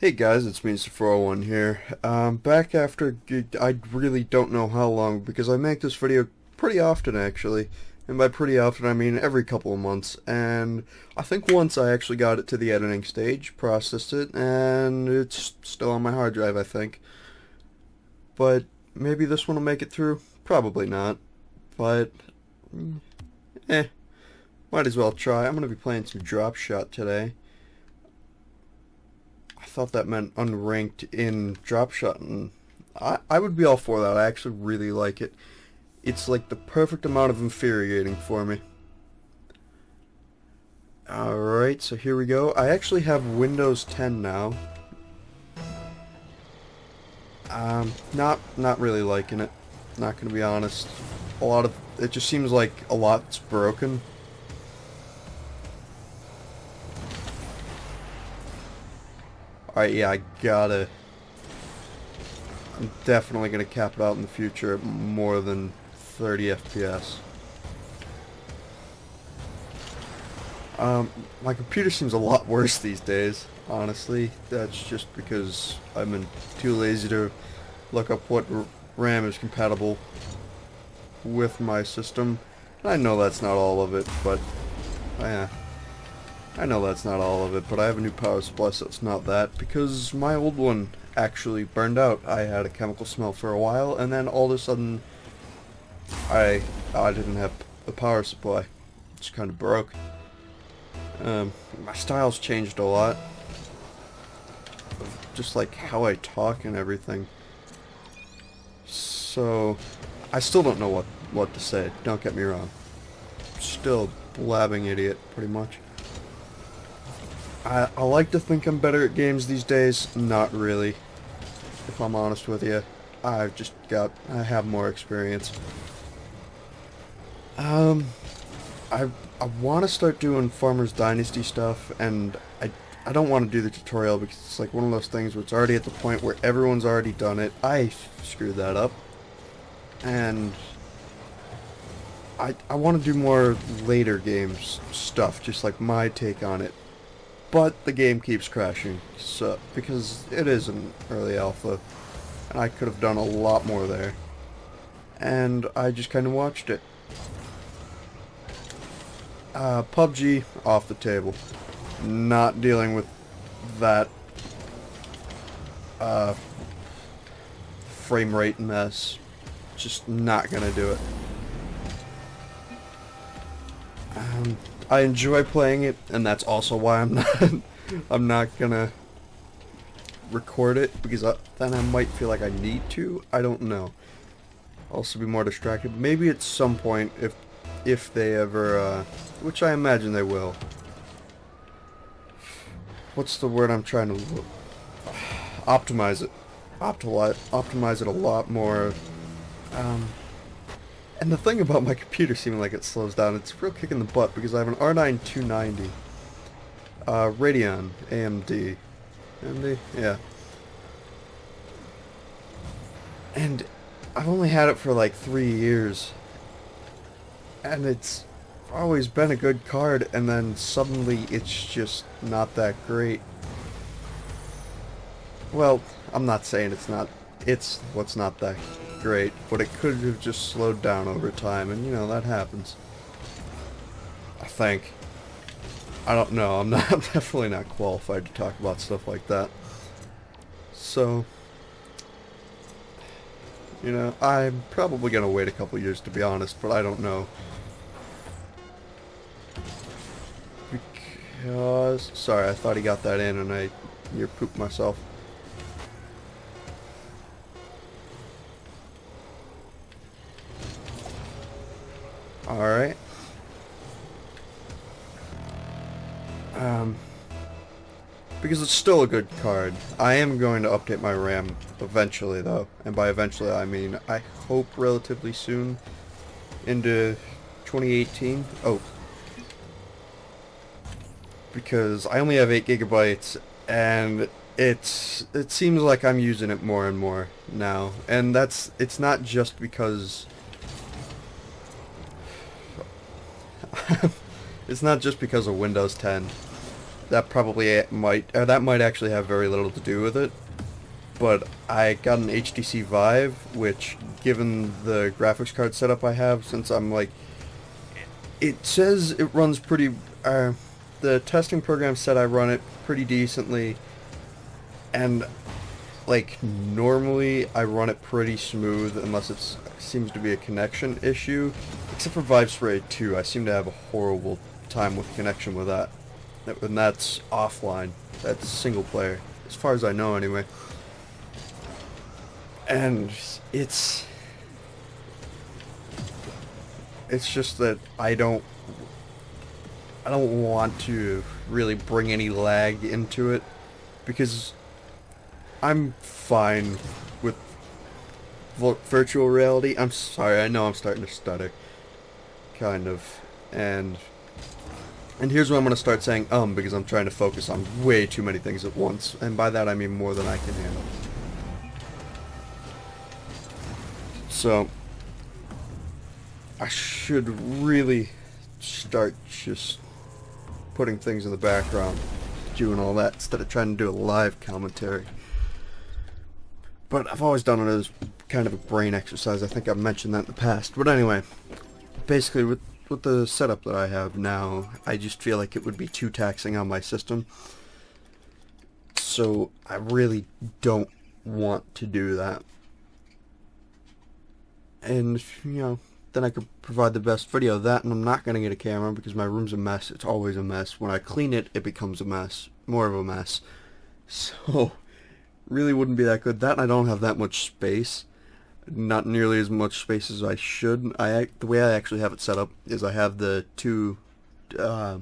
Hey guys, it's me, Mr. 401 here. Back after, I really don't know how long, because I make this video pretty often actually. And by pretty often I mean every couple of months. And I think once I actually got it to the editing stage, processed it, and it's still on my hard drive, I think. But maybe this one will make it through? Probably not. But, eh, might as well try. I'm going to be playing some Drop Shot today. I thought that meant unranked in Drop Shot, and I would be all for that. I actually really like it. It's like the perfect amount of infuriating for me. Alright, so here we go. I actually have Windows 10 now. Not really liking it. Not gonna be honest. It just seems like a lot's broken. Alright, yeah, I'm definitely gonna cap it out in the future at more than 30 FPS. My computer seems a lot worse these days, honestly. That's just because I've been too lazy to look up what RAM is compatible with my system. And I know that's not all of it, but yeah. I know that's not all of it, but I have a new power supply, so it's not that, because my old one actually burned out. I had a chemical smell for a while, and then all of a sudden, I didn't have a power supply. It's kind of broke. My style's changed a lot. Just like how I talk and everything. So, I still don't know what to say, don't get me wrong. Still blabbing idiot, pretty much. I like to think I'm better at games these days. Not really, if I'm honest with you. I have more experience. I want to start doing Farmers Dynasty stuff, and I don't want to do the tutorial because it's like one of those things where it's already at the point where everyone's already done it. I screwed that up. And I want to do more later games stuff, just like my take on it. But the game keeps crashing, so because it is an early alpha, and I could have done a lot more there. And I just kind of watched it. PUBG, off the table. Not dealing with that frame rate mess. Just not gonna do it. I enjoy playing it, and that's also why I'm not gonna record it, because then I might feel like I need to. I don't know. Also be more distracted. Maybe at some point, if they ever, which I imagine they will. What's the word I'm trying to look? Optimize it. Optimize it a lot more. And the thing about my computer seeming like it slows down, it's a real kick in the butt, because I have an R9 290. Radeon AMD. AMD? Yeah. And I've only had it for like 3 years. And it's always been a good card, and then suddenly it's just not that great. Well, I'm not saying it's what's not that great, but it could have just slowed down over time, and you know, that happens. I think. I don't know, I'm definitely not qualified to talk about stuff like that. So, you know, I'm probably gonna wait a couple years, to be honest, but I don't know. Because, sorry, I thought he got that in and I near pooped myself. Alright. Because it's still a good card. I am going to update my RAM eventually, though. And by eventually, I mean, I hope relatively soon. Into 2018. Oh. Because I only have 8 gigabytes, and it seems like I'm using it more and more now. And it's not just because... it's not just because of Windows 10. that probably might, or that might actually have very little to do with it. But I got an HTC Vive, which, given the graphics card setup I have, since I'm like, it says it runs pretty, the testing program said I run it pretty decently, and like normally I run it pretty smooth unless it seems to be a connection issue, except for Vive Spray 2. I seem to have a horrible time with connection with that, and that's offline. That's single player, as far as I know anyway. And it's just that I don't want to really bring any lag into it, because I'm fine with virtual reality. I'm sorry, I know I'm starting to stutter, kind of, and here's where I'm going to start saying because I'm trying to focus on way too many things at once, and by that I mean more than I can handle. So I should really start just putting things in the background, doing all that, instead of trying to do a live commentary. But I've always done it as kind of a brain exercise. I think I've mentioned that in the past. But anyway, basically with the setup that I have now, I just feel like it would be too taxing on my system. So I really don't want to do that. And, you know, then I could provide the best video of that, and I'm not going to get a camera because my room's a mess. It's always a mess. When I clean it, it becomes a mess. More of a mess. So, really wouldn't be that good. That, and I don't have that much space. Not nearly as much space as I should. The way I actually have it set up is I have the two, I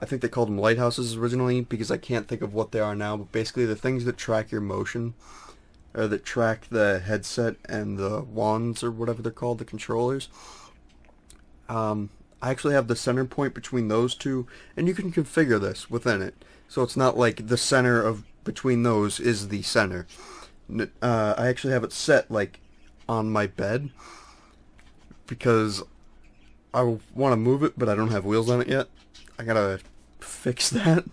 think they called them lighthouses originally, because I can't think of what they are now, but basically the things that track your motion, or that track the headset and the wands, or whatever they're called, the controllers. I actually have the center point between those two, and you can configure this within it. So it's not like the center of between those is the center. I actually have it set like on my bed, because I want to move it, but I don't have wheels on it yet. I gotta fix that,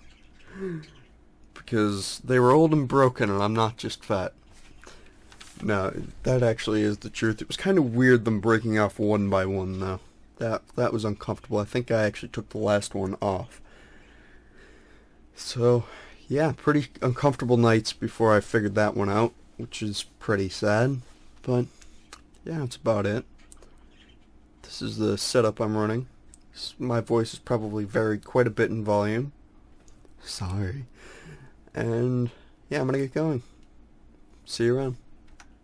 because they were old and broken, and I'm not just fat. No, that actually is the truth. It was kind of weird them breaking off one by one, though. That was uncomfortable. I think I actually took the last one off. So, yeah, pretty uncomfortable nights before I figured that one out, which is pretty sad. But, yeah, that's about it. This is the setup I'm running. My voice is probably varied quite a bit in volume. Sorry. And, yeah, I'm gonna get going. See you around.